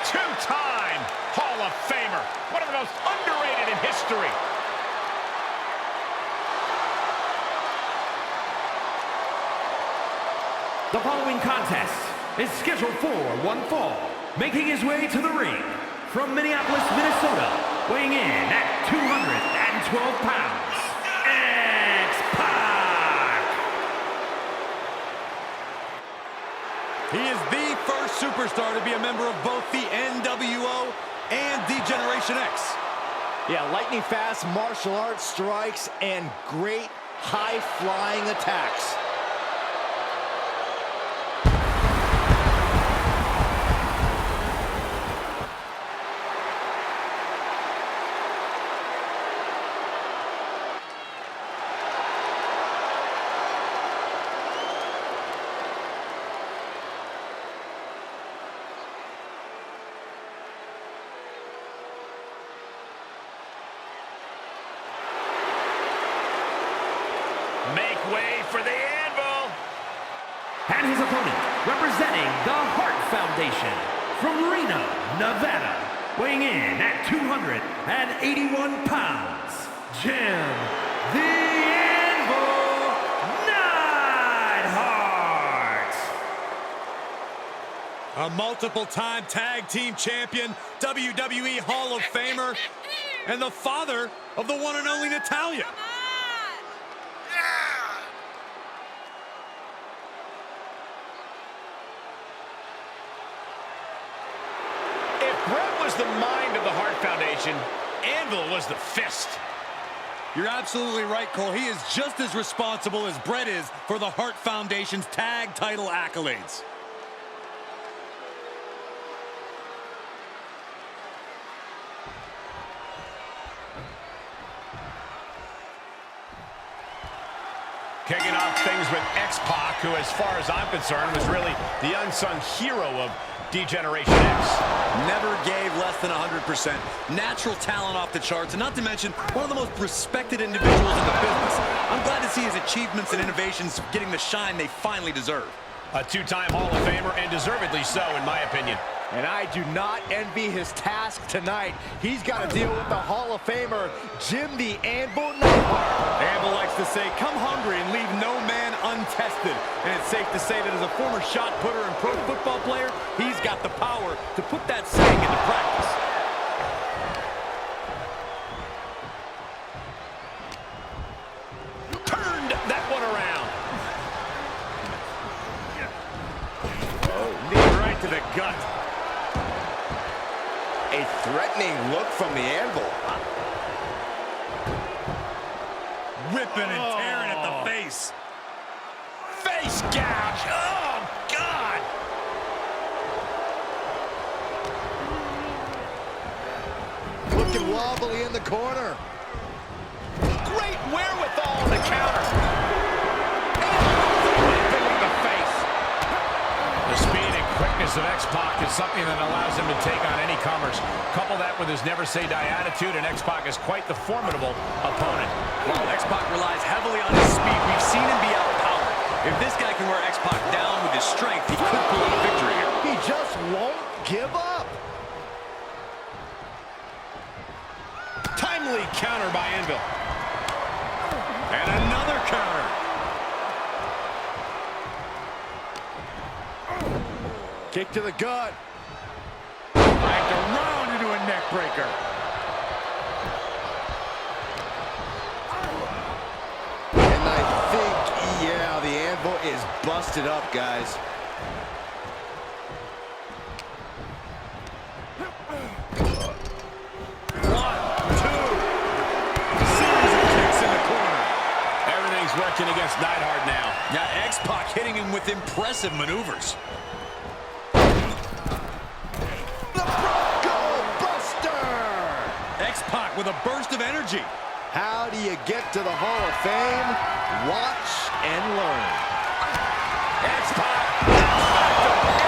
two-time Hall of Famer. One of the most underrated in history. The following contest is scheduled for one fall. Making his way to the ring from Minneapolis, Minnesota, weighing in at 212 pounds, X-Pac! He is the first superstar to be a member of both the NWO and D-Generation X. Yeah, lightning fast martial arts strikes and great high-flying attacks. Make way for the Anvil! And his opponent, representing the Hart Foundation, from Reno, Nevada, weighing in at 281 pounds, Jim the Anvil Neidhart! A multiple-time tag team champion, WWE Hall of Famer, and the father of the one and only Natalya. Bret was the mind of the Hart Foundation. Anvil was the fist. You're absolutely right, Cole. He is just as responsible as Bret is for the Hart Foundation's tag title accolades. Kicking off things with X-Pac, who, as far as I'm concerned, was really the unsung hero of D-Generation X. Never gave less than 100%. Natural talent off the charts, and not to mention, one of the most respected individuals in the business. I'm glad to see his achievements and innovations getting the shine they finally deserve. A two-time Hall of Famer, and deservedly so, in my opinion. And I do not envy his task tonight. He's got to deal with the Hall of Famer, Jim the Anvil Neidhart. Anvil likes to say, come hungry and leave no man untested. And it's safe to say that as a former shot putter and pro football player, he's got the power to put that saying into practice. Turned that one around. Oh, knee right to the gut. A threatening look from the Anvil. Whipping and tearing at the face. Face gouge. Oh, God. Looking wobbly in the corner. Great wherewithal on the counter. Whipping the face. The speed and quickness of X-Pac is something that allows him to take on any comers. Couple that with his never-say-die attitude, and X-Pac is quite the formidable opponent. While X-Pac relies heavily on his speed, we've seen him be outpowered. If this guy can wear X-Pac down with his strength, he could pull out a victory here. He just won't give up. Timely counter by Anvil. And another counter. Kick to the gut. Backed around into a neck breaker. And I think, yeah, the Anvil is busted up, guys. Working against Neidhart now. Yeah, X-Pac hitting him with impressive maneuvers. The Bronco Buster! X-Pac with a burst of energy. How do you get to the Hall of Fame? Watch and learn. X-Pac.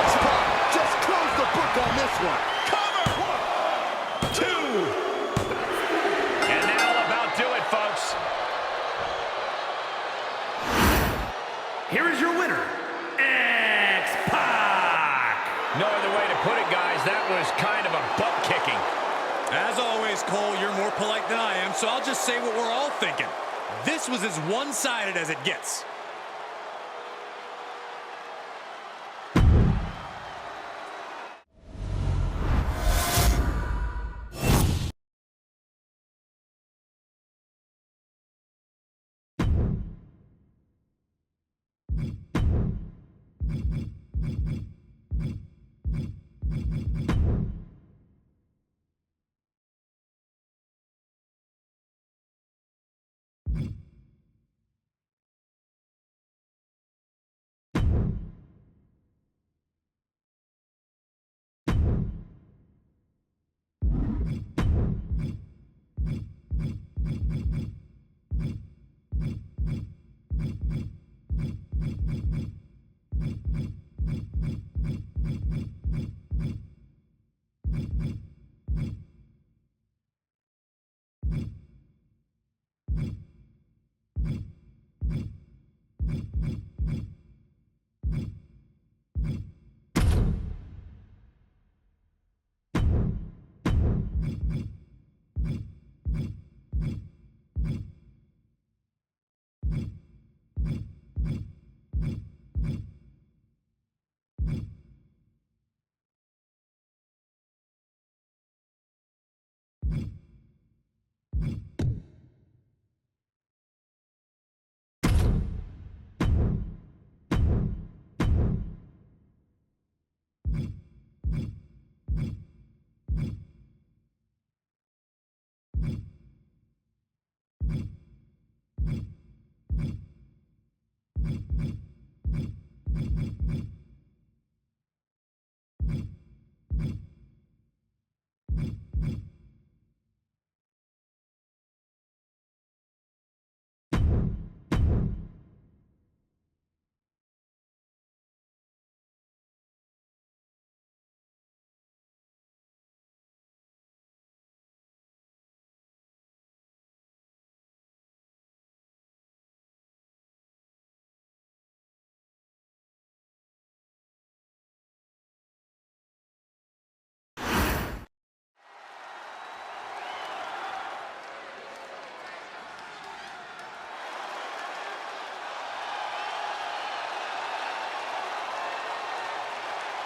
X-Pac just closed the book on this one. Cover. 1, 2. And that'll about do it, folks. Here is your winner, X-Pac! No other way to put it, guys. that was kind of a butt kicking. As always, Cole, you're more polite than I am, so I'll just say what we're all thinking. This was as one-sided as it gets.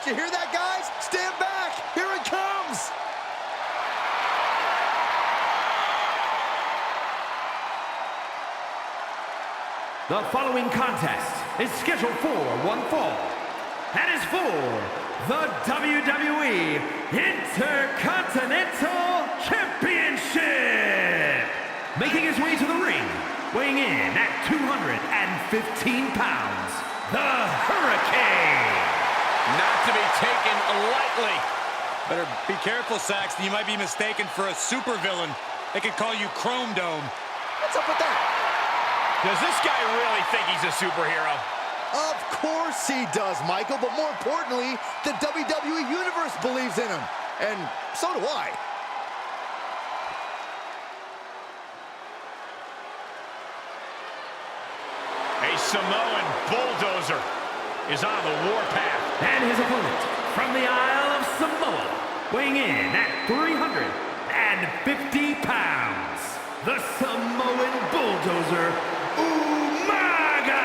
You hear that, guys? Stand back! Here it comes! The following contest is scheduled for one fall and is for the WWE Intercontinental Championship. Making his way to the ring, weighing in at 215 pounds, the Hurricane. Not to be taken lightly. Better be careful, Saxton. You might be mistaken for a supervillain. They could call you Chrome Dome. What's up with that? Does this guy really think he's a superhero? Of course he does, Michael, but more importantly, the WWE Universe believes in him. And so do I. A Samoan bulldozer is on the warpath. And his opponent from the Isle of Samoa, weighing in at 350 pounds, the Samoan bulldozer, Umaga!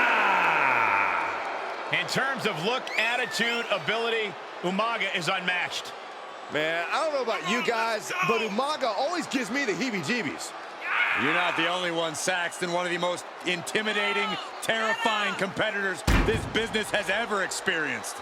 In terms of look, attitude, ability, Umaga is unmatched. Man, I don't know about you guys, but Umaga always gives me the heebie-jeebies. You're not the only one, Saxton. One of the most intimidating, terrifying competitors this business has ever experienced.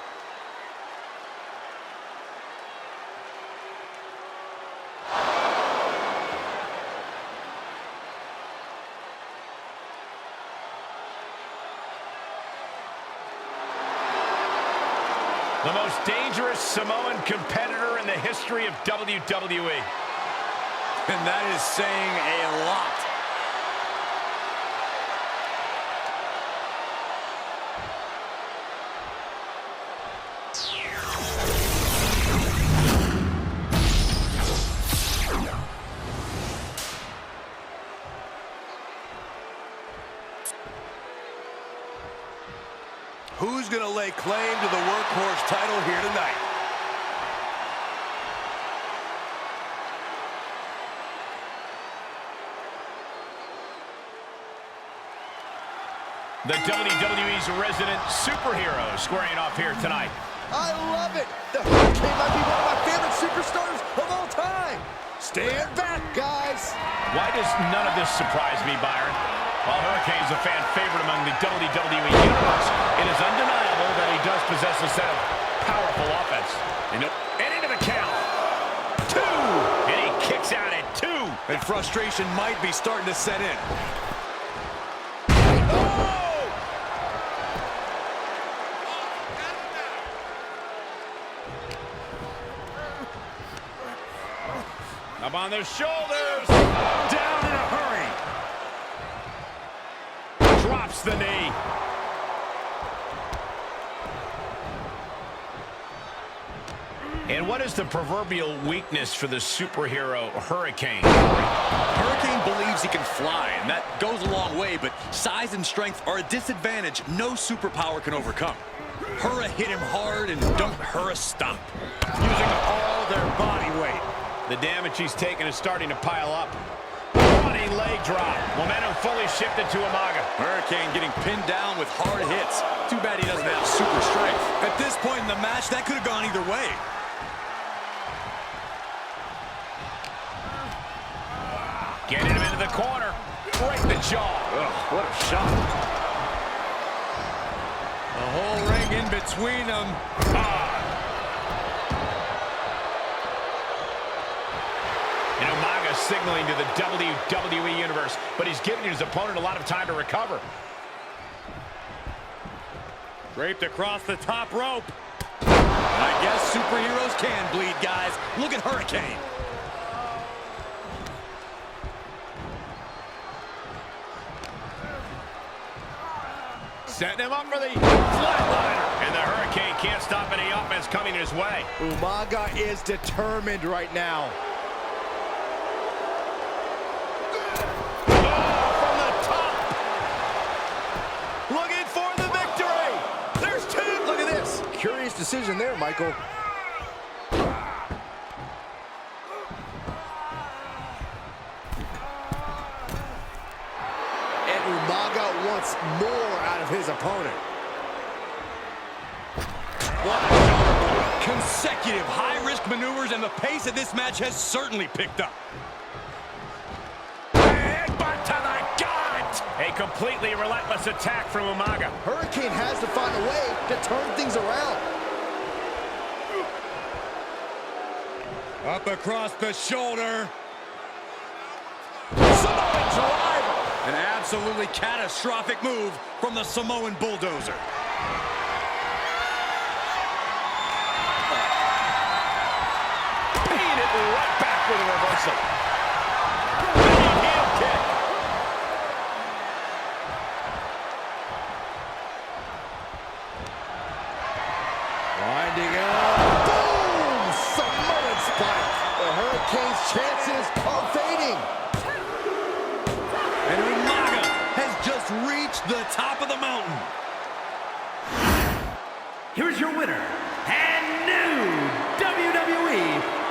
The most dangerous Samoan competitor in the history of WWE. And that is saying a lot. Who's going to lay claim to the workhorse title here tonight? The WWE's resident superhero squaring off here tonight. I love it. The Hurricane might be one of my favorite superstars of all time. Stand back, guys. Why does none of this surprise me, Byron? While Hurricane's a fan favorite among the WWE Universe, it is undeniable that he does possess a set of powerful offense. And into the count. 2! And he kicks out at 2. And frustration might be starting to set in. Up on their shoulders. Down in a hurry. Drops the knee. And what is the proverbial weakness for the superhero Hurricane? Hurricane believes he can fly, and that goes a long way, but size and strength are a disadvantage no superpower can overcome. Hurra hit him hard, and don't Hurra stop. Using all their body weight. The damage he's taken is starting to pile up. Running leg drop. Momentum fully shifted to Umaga. Hurricane getting pinned down with hard hits. Too bad he doesn't have super strength. At this point in the match, that could have gone either way. Getting him into the corner. Break the jaw. Ugh, what a shot. The whole ring in between them. And Umaga signaling to the WWE Universe, but he's giving his opponent a lot of time to recover. Draped across the top rope. I guess superheroes can bleed, guys. Look at Hurricane. Setting him up for the flatliner. And the Hurricane can't stop any offense coming his way. Umaga is determined right now. From the top. Looking for the victory. There's 2. Look at this. Curious decision there, Michael. And Umaga wants more out of his opponent. Consecutive high-risk maneuvers, and the pace of this match has certainly picked up. Headbutt to the gut. A completely relentless attack from Umaga. Hurricane has to find a way to turn things around. Up across the shoulder. Samoan driver. An absolutely catastrophic move from the Samoan Bulldozer. Paying it right back with a reversal. Big heel kick. Winding up. Boom! Samoan spike. The Hurricane's chances are fading. And Umaga has just reached the top of the mountain. Here's your winner and new WWE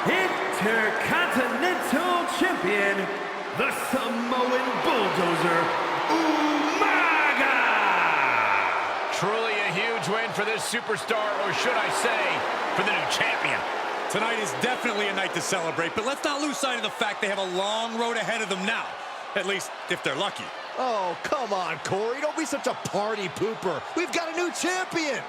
Intercontinental Champion, the Samoan Bulldozer, Umaga! Truly a huge win for this superstar, or should I say, for the new champion. Tonight is definitely a night to celebrate, but let's not lose sight of the fact they have a long road ahead of them now. At least, if they're lucky. Oh, come on, Corey. Don't be such a party pooper. We've got a new champion.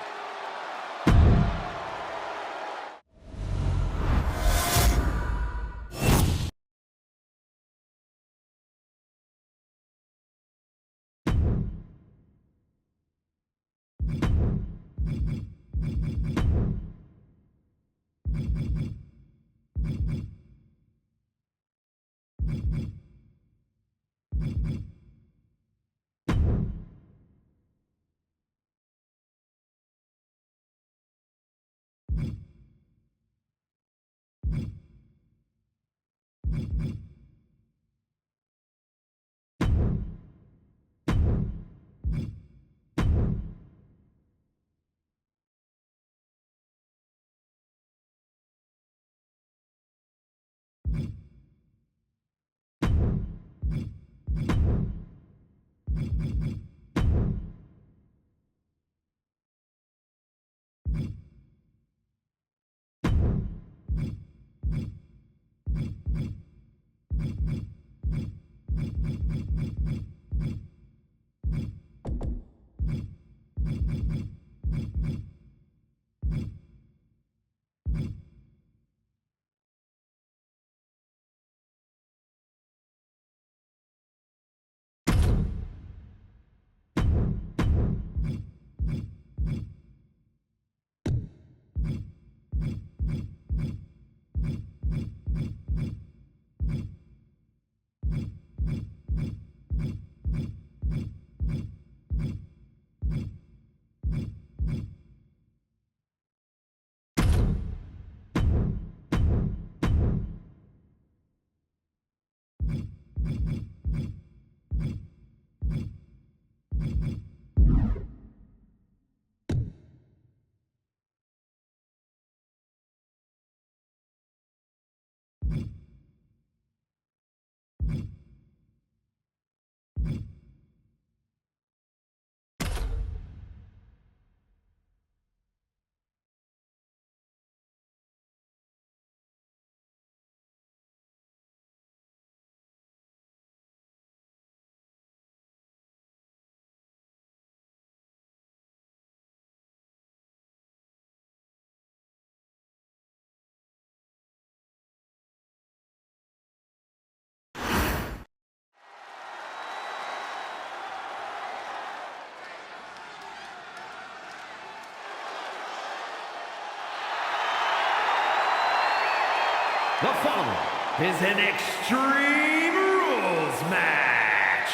The following is an Extreme Rules match.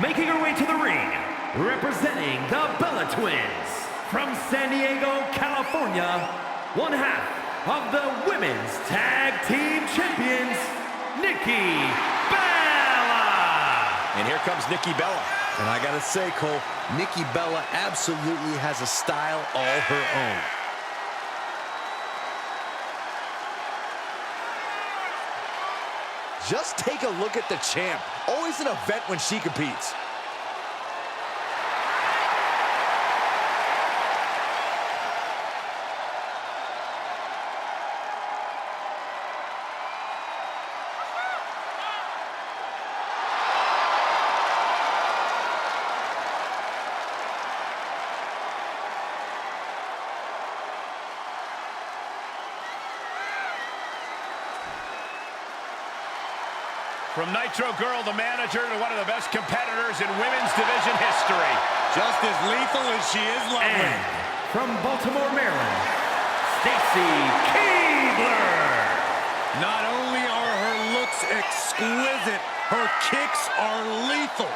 Making her way to the ring, representing the Bella Twins from San Diego, California, one half of the Women's Tag Team Champions, Nikki Bella. And here comes Nikki Bella. And I gotta say, Cole, Nikki Bella absolutely has a style all her own. Just take a look at the champ. Always an event when she competes. From Nitro Girl, the manager, to one of the best competitors in women's division history. Just as lethal as she is lovely. And from Baltimore, Maryland, Stacy Keibler. Not only are her looks exquisite, her kicks are lethal.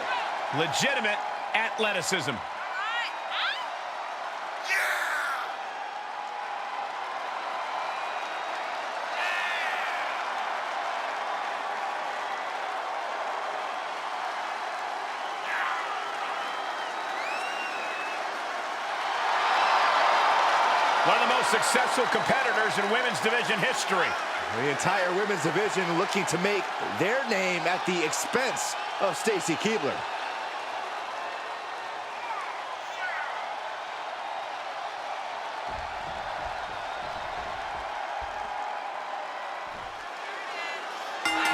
Legitimate athleticism. One of the most successful competitors in women's division history. The entire women's division looking to make their name at the expense of Stacy Keibler.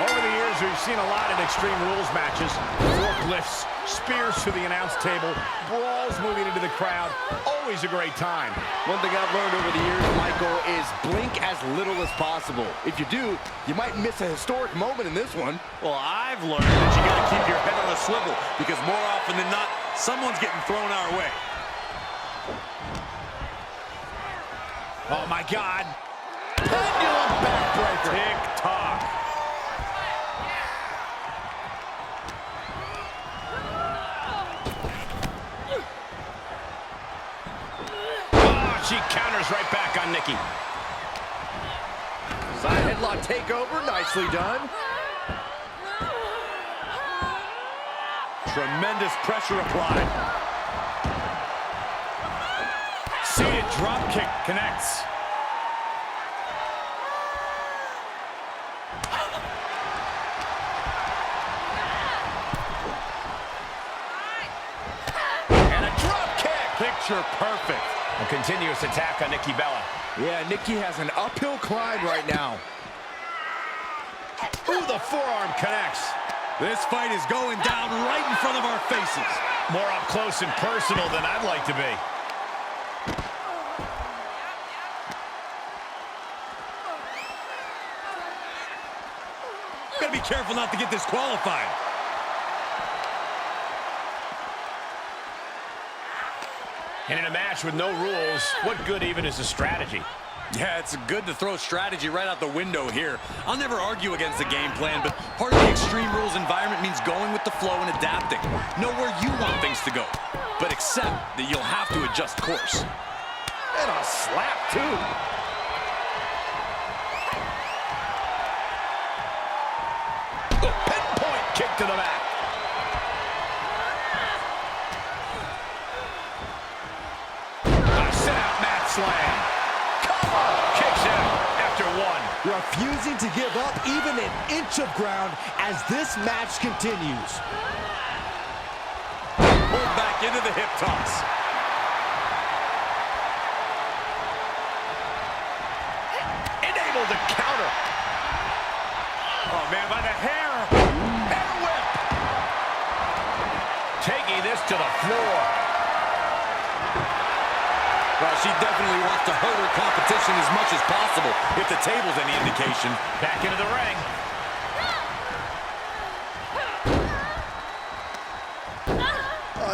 Over the years, we've seen a lot of Extreme Rules matches. Forklifts, spears to the announce table, brawls moving into the crowd. Always a great time. One thing I've learned over the years, Michael, is blink as little as possible. If you do, you might miss a historic moment in this one. Well, I've learned that you gotta keep your head on a swivel, because more often than not, someone's getting thrown our way. Oh, my God. Pendulum backbreaker. Tick-tock. She counters right back on Nikki. Side headlock takeover, nicely done. Tremendous pressure applied. Seated drop kick connects. And a drop kick. Picture perfect. A continuous attack on Nikki Bella. Yeah, Nikki has an uphill climb right now. Ooh, the forearm connects. This fight is going down right in front of our faces. More up close and personal than I'd like to be. Gotta be careful not to get disqualified. And in a match with no rules, what good even is a strategy? Yeah, it's good to throw strategy right out the window here. I'll never argue against the game plan, but part of the Extreme Rules environment means going with the flow and adapting. Know where you want things to go, but accept that you'll have to adjust course. And a slap, too. Pinpoint kick to the back. Slam. Kicks out after one. Refusing to give up even an inch of ground as this match continues. Pulled back into the hip toss. Enabled to counter. Oh, man, by the hair. Hair whip. Taking this to the floor. Well, she definitely wants to hurt her competition as much as possible, if the table's any indication. Back into the ring.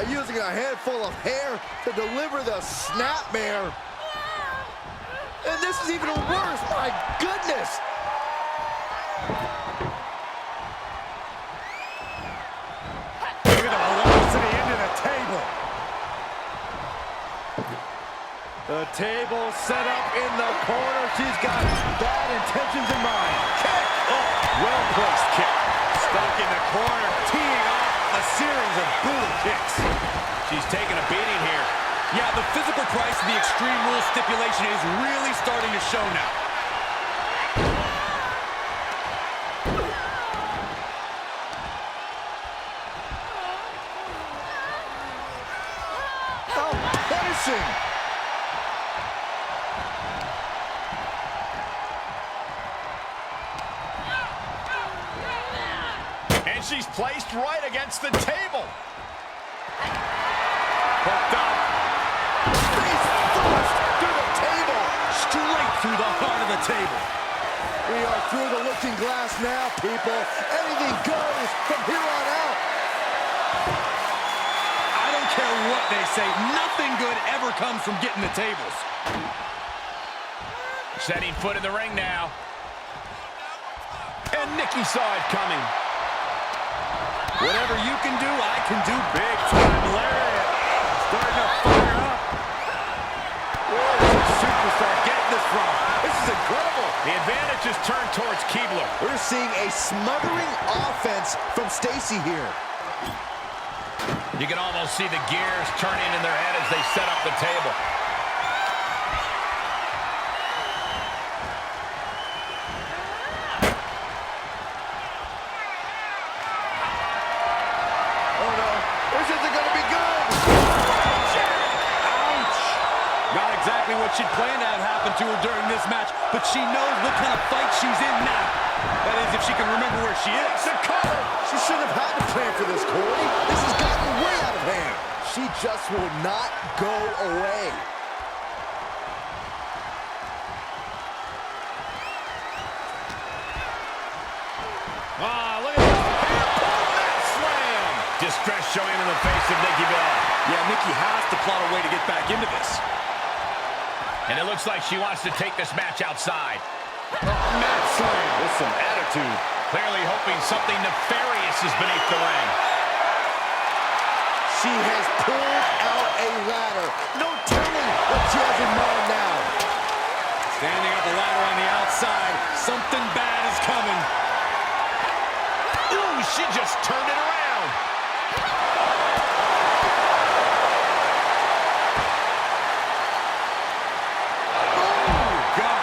Using a handful of hair to deliver the snapmare. And this is even worse, my goodness. The table set up in the corner. She's got bad intentions in mind. Kick! Oh, well-placed kick. Stuck in the corner, teeing off a series of brutal kicks. She's taking a beating here. Yeah, the physical price of the Extreme Rules stipulation is really starting to show now. Oh, punishing! And she's placed right against the table. Hooked up. Face first through the table. Straight through the heart of the table. We are through the looking glass now, people. Anything goes from here on out. I don't care what they say. Nothing good ever comes from getting the tables. Setting foot in the ring now. And Nikki saw it coming. Whatever you can do, I can do. Big time lariat. Starting to fire up. Where is this superstar getting this from? This is incredible. The advantage is turned towards Keibler. We're seeing a smothering offense from Stacy here. You can almost see the gears turning in their head as they set up the table. Oh no, this isn't going to be good. Ouch! Not exactly what she'd planned to have happen to her during this match, but she knows what kind of fight she's in now. That is, if she can remember where she is. The cover. She shouldn't have had to plan for this, Corey. This has gotten way out of hand. She just will not go away. Ah, look at that slam. Distress showing in the face of Nikki Bella. Yeah, Nikki has to plot a way to get back into this. And it looks like she wants to take this match outside. Mat slam with some attitude. Clearly hoping something nefarious is beneath the ring. She has pulled out a ladder. No telling what she has in mind now. Standing up the ladder on the outside. Something bad is coming. Ooh, she just turned it around. Oh, God.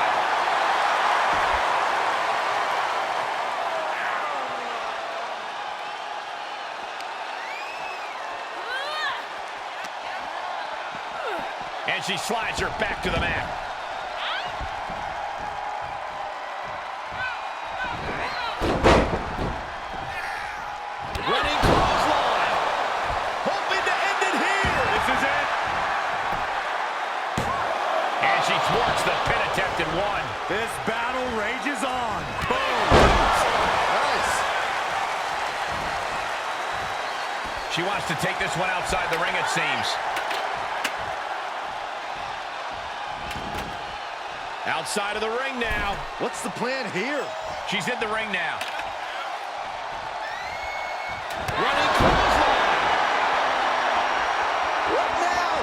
And she slides her back to the mat. Running clothesline. Hoping to end it here. This is it. And she thwarts the pin attempt and one. This battle rages on. Boom. Nice. She wants to take this one outside the ring, it seems. Outside of the ring now. What's the plan here? She's in the ring now. Running clothesline. What now?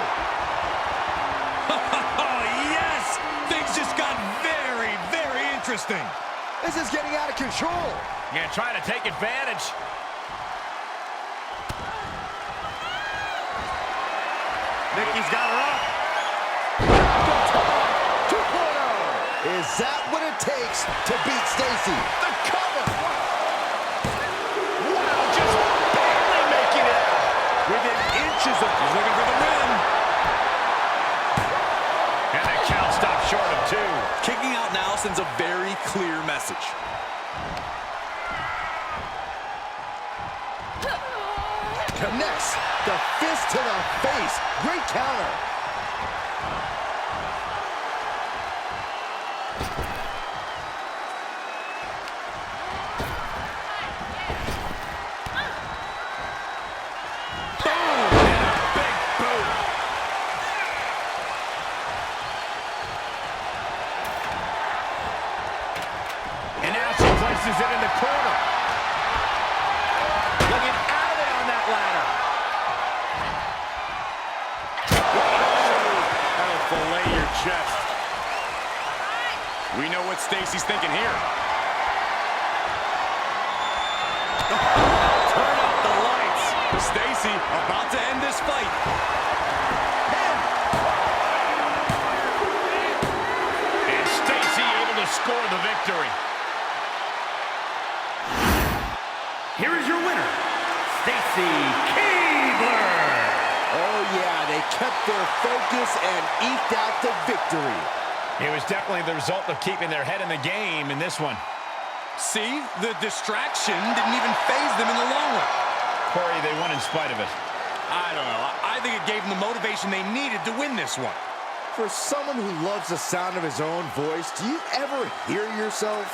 Oh, yes! Things just got very, very interesting. This is getting out of control. Yeah, trying to take advantage. Nikki's got her up. Is that what it takes to beat Stacy? The cover! Wow, just barely making it out. Within inches of... She's looking for the win. And the count stops short of two. Kicking out now sends a very clear message. Connects the fist to the face. Great counter. And now she places it in the corner. Looking out of it on that ladder. fillet your chest. We know what Stacy's thinking here. Turn out the lights. Stacy about to end this fight. And Stacy able to score the victory. Here is your winner, Stacy Keibler. Oh, yeah, they kept their focus and eked out the victory. It was definitely the result of keeping their head in the game in this one. See, the distraction didn't even faze them in the long run. Corey, they won in spite of it. I don't know. I think it gave them the motivation they needed to win this one. For someone who loves the sound of his own voice, do you ever hear yourself?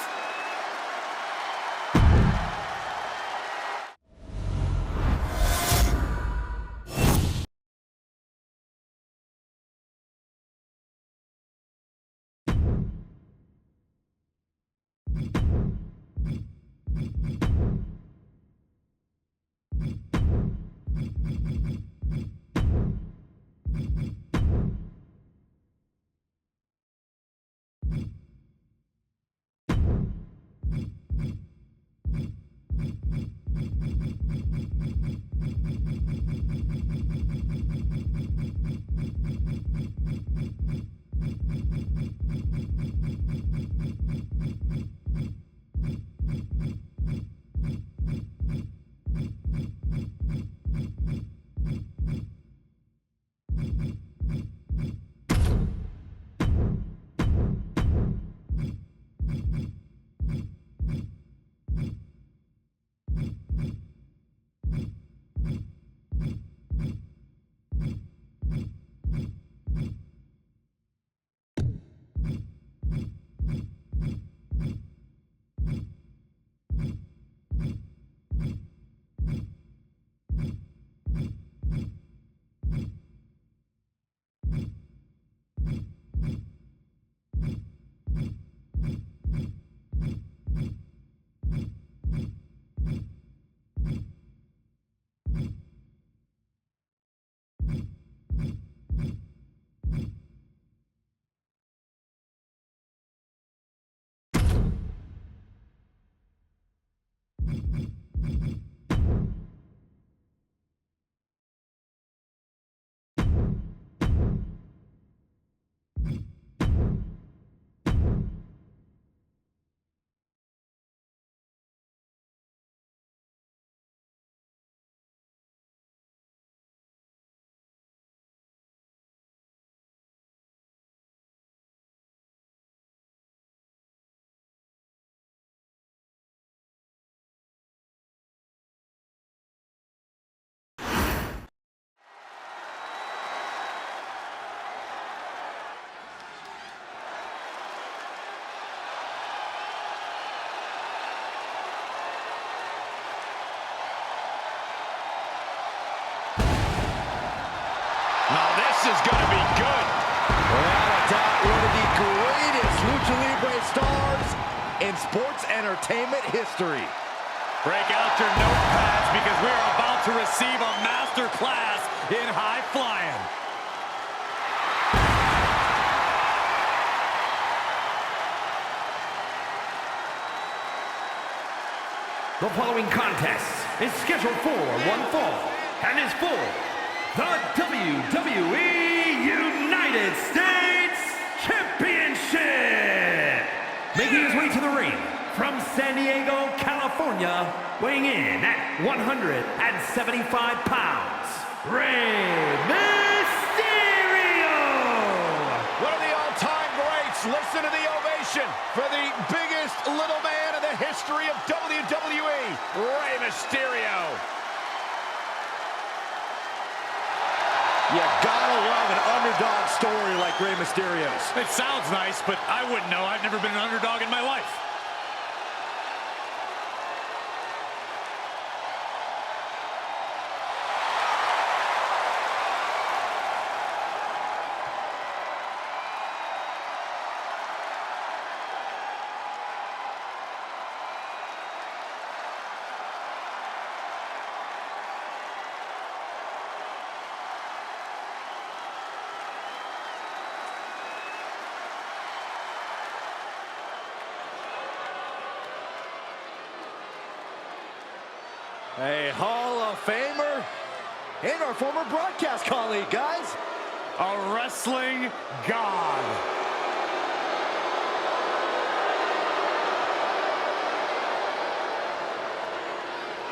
Now this is going to be good. Without a doubt, one of the greatest Lucha Libre stars in sports entertainment history. Break out your notepads because we are about to receive a master class in high flying. The following contest is scheduled for one fall and is for the WWE United States Championship. Making his way to the ring from San Diego, California, weighing in at 175 pounds, Rey Mysterio. One of the all-time greats. Listen to the ovation for the biggest little man in the history of WWE, Rey Mysterio. You gotta love an underdog story like Rey Mysterio's. It sounds nice, but I wouldn't know. I've never been an underdog in my life. A Hall of Famer and our former broadcast colleague, guys. A wrestling god.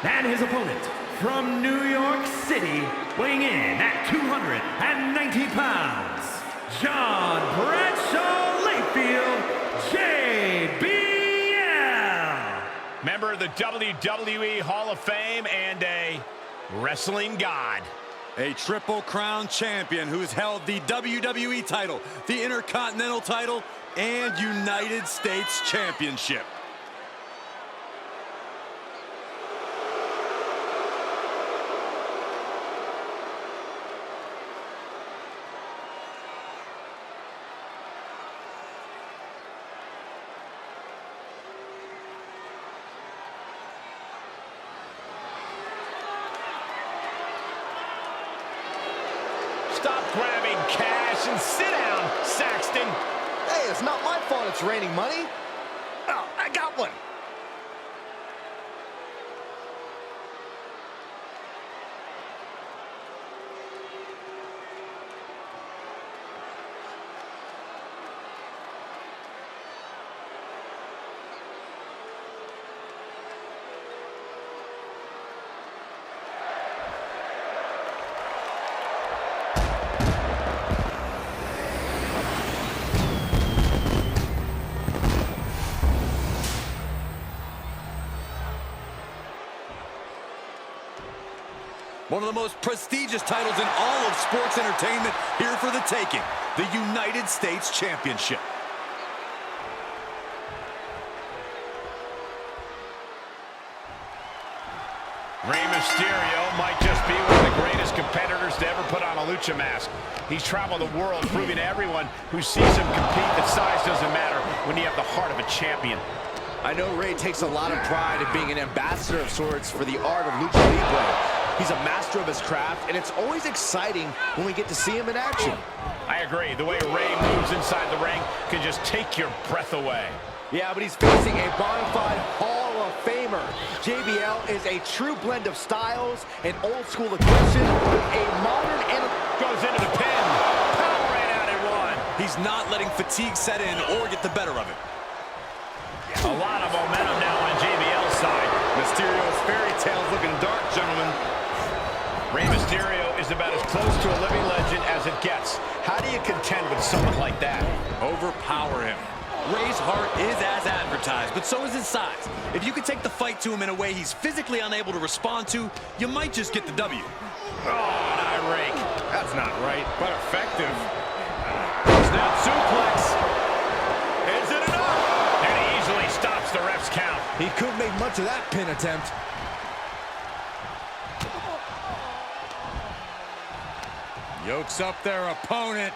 And his opponent from New York City, weighing in at 290 pounds, John Bradshaw Layfield, JBL. Member of the WWE Hall of Fame and a wrestling god. A Triple Crown champion who's held the WWE title, the Intercontinental title, and United States Championship. Stop grabbing cash and sit down, Saxton. Hey, it's not my fault it's raining money. Oh, I got one. One of the most prestigious titles in all of sports entertainment, here for the taking, the United States Championship. Rey Mysterio might just be one of the greatest competitors to ever put on a lucha mask. He's traveled the world proving to everyone who sees him compete that size doesn't matter when you have the heart of a champion. I know Rey takes a lot of pride in being an ambassador of sorts for the art of lucha libre. He's a master of his craft, and it's always exciting when we get to see him in action. I agree. The way Rey moves inside the ring can just take your breath away. Yeah, but he's facing a bona fide Hall of Famer. JBL is a true blend of styles and old school aggression with a modern and Goes into the pin. Power right out at one. He's not letting fatigue set in or get the better of it. A lot of momentum now on JBL's side. Mysterio's fairy tale's looking dark, gentlemen. Rey Mysterio is about as close to a living legend as it gets. How do you contend with someone like that? Overpower him. Rey's heart is as advertised, but so is his size. If you could take the fight to him in a way he's physically unable to respond to, you might just get the W. Oh, an eye rake. That's not right, but effective. Snap suplex. Is it enough? And he easily stops the ref's count. He couldn't make much of that pin attempt. Yokes up their opponent.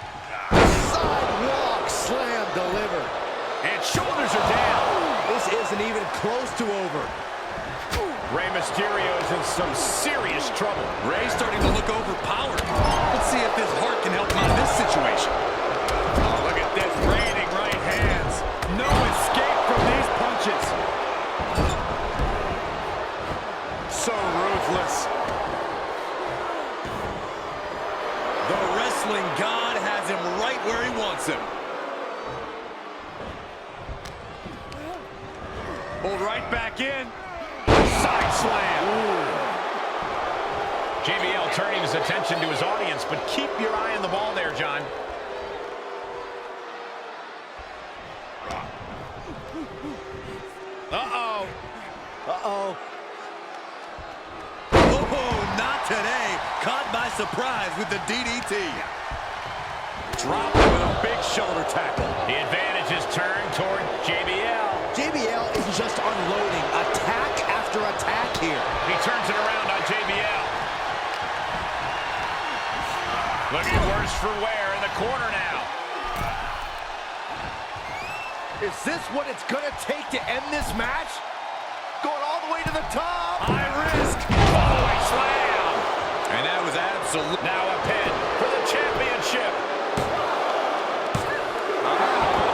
Sidewalk slam delivered. And shoulders are down. This isn't even close to over. Rey Mysterio is in some serious trouble. Rey's starting to look overpowered. Let's see if his heart can help him out of this situation. Oh, look at this, raining right hands. No escape from these punches. So ruthless. The wrestling god has him right where he wants him. Pulled right back in. Side slam. JBL turning his attention to his audience, but keep your eye on the ball there, John. Uh-oh. Uh-oh. Oh, not today. Caught by surprise with the DDT. Dropped it with a big shoulder tackle. The advantage is turned toward JBL. JBL is just unloading attack after attack here. He turns it around on JBL. Looking worse for wear in the corner now. Is this what it's going to take to end this match? Going all the way to the top. High risk. Fallaway slam. And that was absolute. Now a pin for the championship.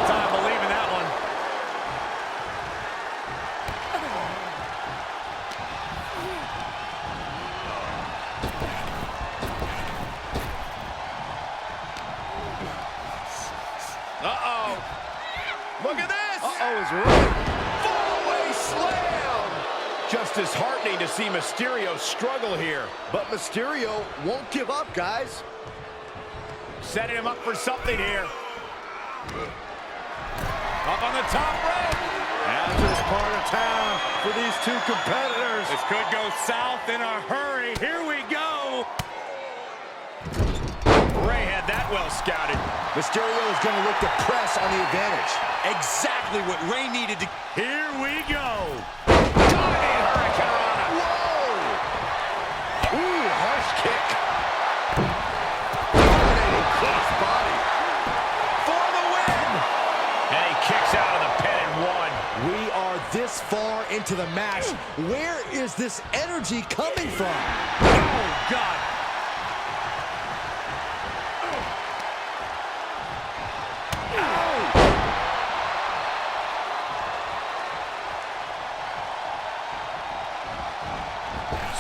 Time believing that one. Uh-oh. Look at this. Uh-oh is right. Fallaway slam. Just disheartening to see Mysterio struggle here. But Mysterio won't give up, guys. Setting him up for something here. Up on the top rope. Now to this part of town for these two competitors. This could go south in a hurry. Here we go. Ray had that well scouted. Mysterio is going to look to press on the advantage. Exactly what Ray needed to... Here we go. Diving Hurricanrana. Whoa! Ooh, harsh kick. Dominating crossbody. For the win! And he kicks out of the pin and one. We are this far into the match. Where is this energy coming from? Oh, God.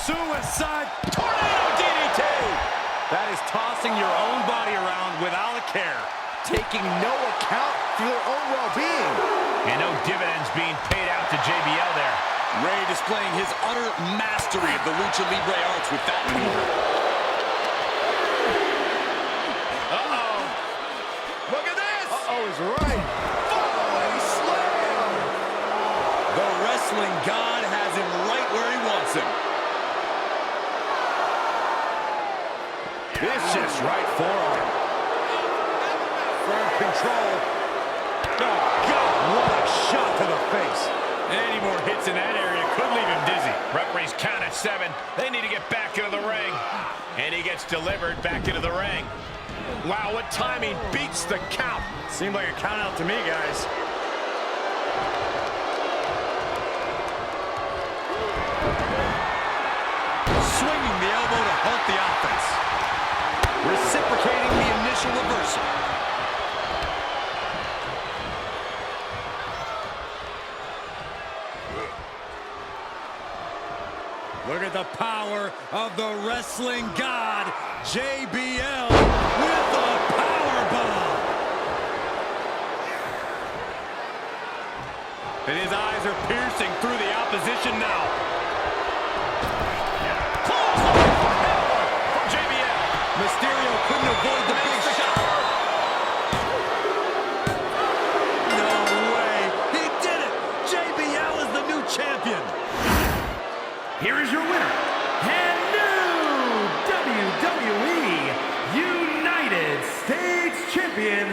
Suicide tornado DDT! That is tossing your own body around without a care. Taking no account for their own well-being. And no dividends being paid out to JBL there. Ray displaying his utter mastery of the Lucha Libre arts with that maneuver. Uh-oh. Look at this. Uh-oh is right. Fallaway slam. The wrestling god has him right where he wants him. Vicious right forearm. Firm control. Oh, God, what a shot to the face. Any more hits in that area could leave him dizzy. Referees count at 7. They need to get back into the ring. And he gets delivered back into the ring. Wow, what timing beats the count. Seemed like a count out to me, guys. Swinging the elbow to halt the offense. Reciprocating the initial reversal. Look at the power of the wrestling god, JBL, with a powerbomb. And his eyes are piercing through the opposition now. From JBL. Mysterio couldn't avoid the big shot. No way. He did it. JBL is the new champion. Here is your winner, and new WWE United States Champion,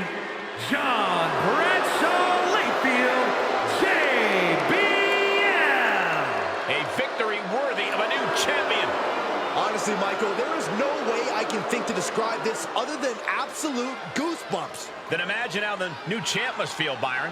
John Bradshaw Layfield, JBL. A victory worthy of a new champion. Honestly, Michael, there is no way I can think to describe this other than absolute goosebumps. Then imagine how the new champ must feel, Byron.